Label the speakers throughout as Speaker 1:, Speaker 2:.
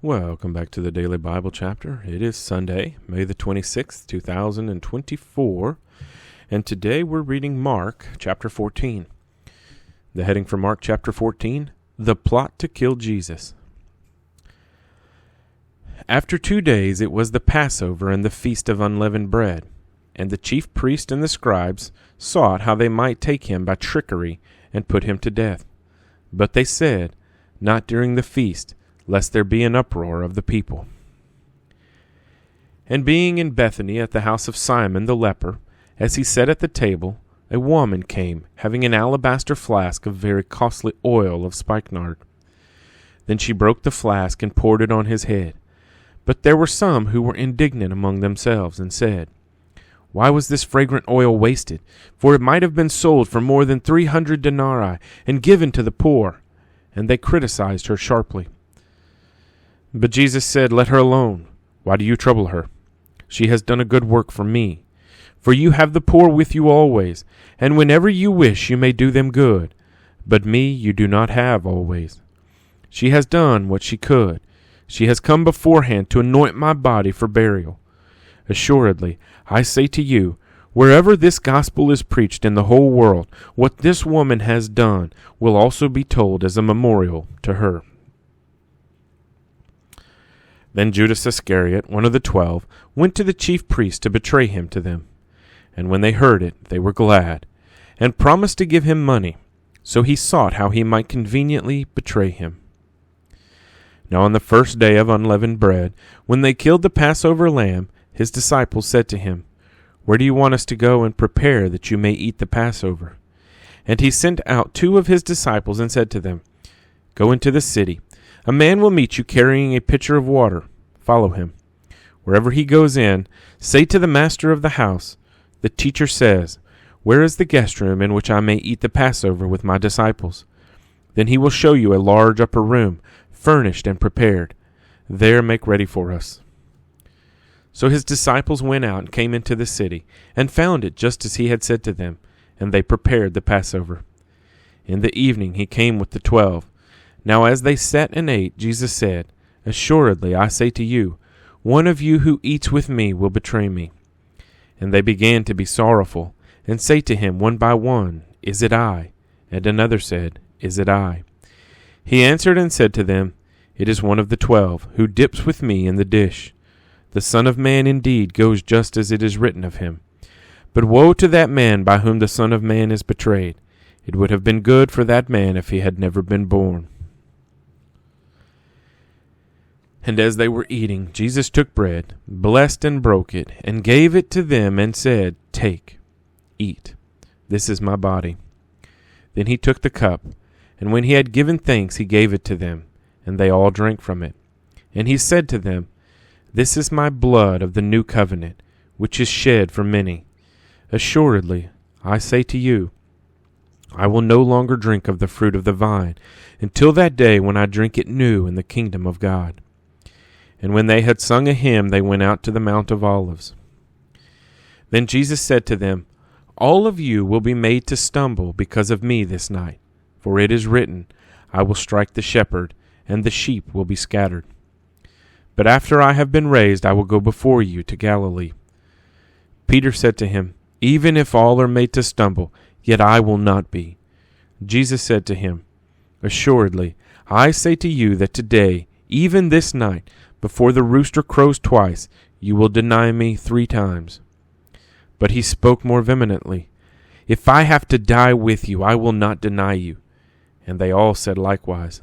Speaker 1: Welcome back to the Daily Bible Chapter. It is Sunday, May the 26th, 2024, and today we're reading Mark chapter 14. The heading for Mark chapter 14, The Plot to Kill Jesus. After 2 days it was the Passover and the Feast of Unleavened Bread, and the chief priests and the scribes sought how they might take him by trickery and put him to death. But they said, Not during the feast, lest there be an uproar of the people. And being in Bethany at the house of Simon the leper, as he sat at the table, a woman came, having an alabaster flask of very costly oil of spikenard. Then she broke the flask and poured it on his head. But there were some who were indignant among themselves, and said, Why was this fragrant oil wasted? For it might have been sold for more than 300 denarii, and given to the poor. And they criticized her sharply. But Jesus said, Let her alone. Why do you trouble her? She has done a good work for me. For you have the poor with you always, and whenever you wish you may do them good. But me you do not have always. She has done what she could. She has come beforehand to anoint my body for burial. Assuredly, I say to you, wherever this gospel is preached in the whole world, what this woman has done will also be told as a memorial to her. Then Judas Iscariot, one of the 12, went to the chief priests to betray him to them. And when they heard it, they were glad, and promised to give him money. So he sought how he might conveniently betray him. Now on the first day of unleavened bread, when they killed the Passover lamb, his disciples said to him, Where do you want us to go and prepare that you may eat the Passover? And he sent out 2 of his disciples and said to them, Go into the city. A man will meet you carrying a pitcher of water. Follow him. Wherever he goes in, say to the master of the house, The teacher says, Where is the guest room in which I may eat the Passover with my disciples? Then he will show you a large upper room, furnished and prepared. There make ready for us. So his disciples went out and came into the city, and found it just as he had said to them, and they prepared the Passover. In the evening he came with the 12. Now as they sat and ate, Jesus said, Assuredly I say to you, one of you who eats with me will betray me. And they began to be sorrowful, and say to him one by one, Is it I? And another said, Is it I? He answered and said to them, It is one of the 12, who dips with me in the dish. The Son of Man indeed goes just as it is written of him. But woe to that man by whom the Son of Man is betrayed. It would have been good for that man if he had never been born. And as they were eating, Jesus took bread, blessed and broke it, and gave it to them, and said, Take, eat, this is my body. Then he took the cup, and when he had given thanks, he gave it to them, and they all drank from it. And he said to them, This is my blood of the new covenant, which is shed for many. Assuredly, I say to you, I will no longer drink of the fruit of the vine, until that day when I drink it new in the kingdom of God. And when they had sung a hymn, they went out to the Mount of Olives. Then Jesus said to them, All of you will be made to stumble because of me this night. For it is written, I will strike the shepherd, and the sheep will be scattered. But after I have been raised, I will go before you to Galilee. Peter said to him, Even if all are made to stumble, yet I will not be. Jesus said to him, Assuredly, I say to you that today, even this night, before the rooster crows twice, you will deny me 3 times. But he spoke more vehemently, If I have to die with you, I will not deny you. And they all said likewise.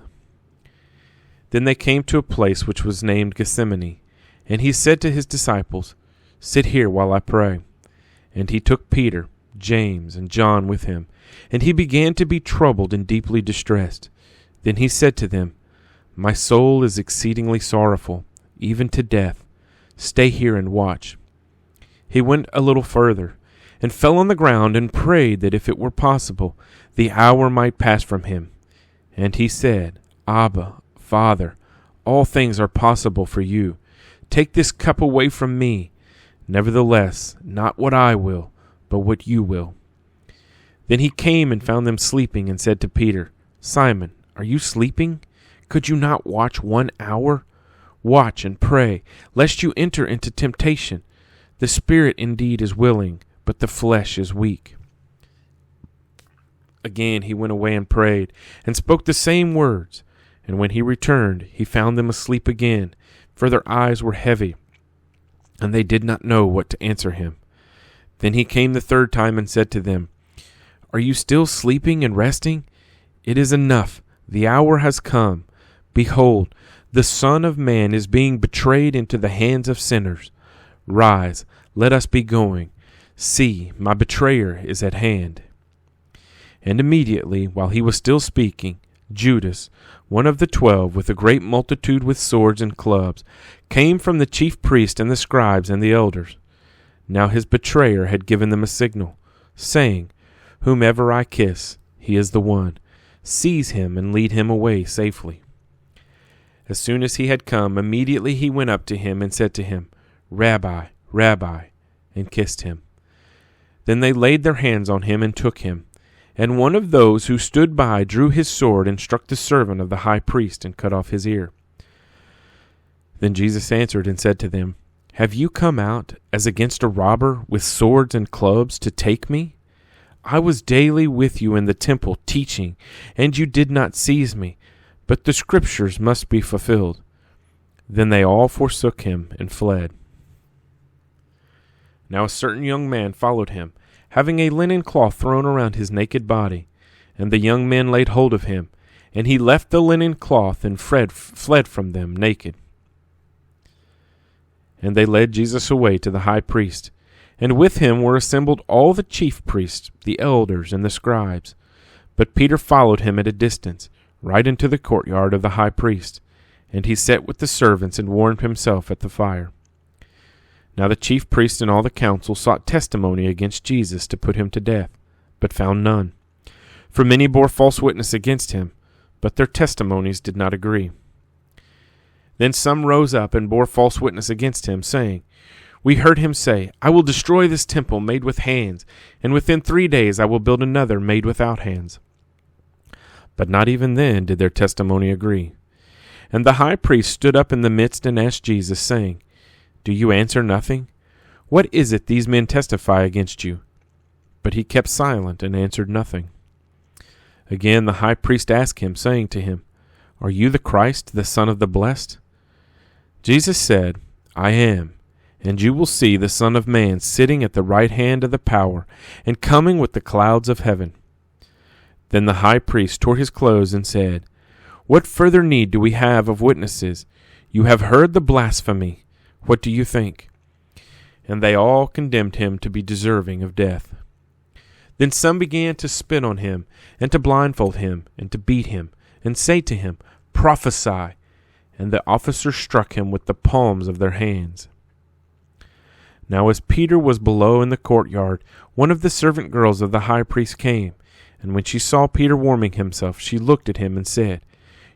Speaker 1: Then they came to a place which was named Gethsemane, and he said to his disciples, Sit here while I pray. And he took Peter, James, and John with him, and he began to be troubled and deeply distressed. Then he said to them, My soul is exceedingly sorrowful, even to death. Stay here and watch. He went a little further, and fell on the ground, and prayed that if it were possible, the hour might pass from him. And he said, Abba, Father, all things are possible for you. Take this cup away from me. Nevertheless, not what I will, but what you will. Then he came and found them sleeping, and said to Peter, Simon, are you sleeping? Could you not watch 1 hour? Watch and pray, lest you enter into temptation. The spirit indeed is willing, but the flesh is weak." Again he went away and prayed, and spoke the same words. And when he returned, he found them asleep again, for their eyes were heavy, and they did not know what to answer him. Then he came the third time and said to them, "Are you still sleeping and resting? It is enough. The hour has come. Behold, the Son of Man is being betrayed into the hands of sinners. Rise, let us be going. See, my betrayer is at hand." And immediately, while he was still speaking, Judas, one of the 12, with a great multitude with swords and clubs, came from the chief priests and the scribes and the elders. Now his betrayer had given them a signal, saying, "Whomever I kiss, he is the one. Seize him and lead him away safely." As soon as he had come, immediately he went up to him and said to him, "Rabbi, Rabbi," and kissed him. Then they laid their hands on him and took him. And one of those who stood by drew his sword and struck the servant of the high priest and cut off his ear. Then Jesus answered and said to them, "Have you come out as against a robber with swords and clubs to take me? I was daily with you in the temple teaching, and you did not seize me, but the scriptures must be fulfilled." Then they all forsook him and fled. Now a certain young man followed him, having a linen cloth thrown around his naked body. And the young men laid hold of him, and he left the linen cloth and fled from them naked. And they led Jesus away to the high priest, and with him were assembled all the chief priests, the elders, and the scribes. But Peter followed him at a distance, right into the courtyard of the high priest, and he sat with the servants and warmed himself at the fire. Now the chief priests and all the council sought testimony against Jesus to put him to death, but found none. For many bore false witness against him, but their testimonies did not agree. Then some rose up and bore false witness against him, saying, "We heard him say, 'I will destroy this temple made with hands, and within 3 days I will build another made without hands.' But not even then did their testimony agree. And the high priest stood up in the midst and asked Jesus, saying, 'Do you answer nothing? What is it these men testify against you?' But he kept silent and answered nothing. Again the high priest asked him, saying to him, 'Are you the Christ, the Son of the Blessed?' Jesus said, 'I am, and you will see the Son of Man sitting at the right hand of the power, and coming with the clouds of heaven.' Then the high priest tore his clothes and said, 'What further need do we have of witnesses? You have heard the blasphemy. What do you think?' And they all condemned him to be deserving of death. Then some began to spit on him, and to blindfold him, and to beat him, and say to him, 'Prophesy!' And the officers struck him with the palms of their hands. Now as Peter was below in the courtyard, one of the servant girls of the high priest came, and when she saw Peter warming himself, she looked at him and said,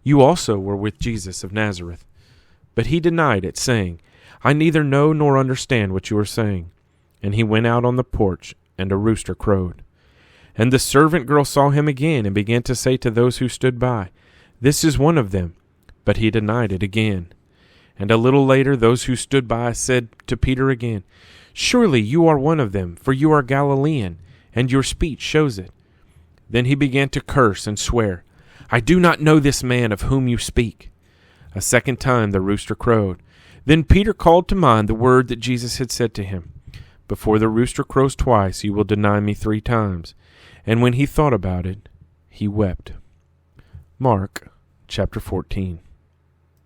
Speaker 1: 'You also were with Jesus of Nazareth.' But he denied it, saying, 'I neither know nor understand what you are saying.' And he went out on the porch, and a rooster crowed. And the servant girl saw him again, and began to say to those who stood by, 'This is one of them.' But he denied it again. And a little later those who stood by said to Peter again, 'Surely you are one of them, for you are Galilean, and your speech shows it.' Then he began to curse and swear, 'I do not know this man of whom you speak.' A second time the rooster crowed. Then Peter called to mind the word that Jesus had said to him, 'Before the rooster crows twice, you will deny me 3 times. And when he thought about it, he wept." Mark chapter 14.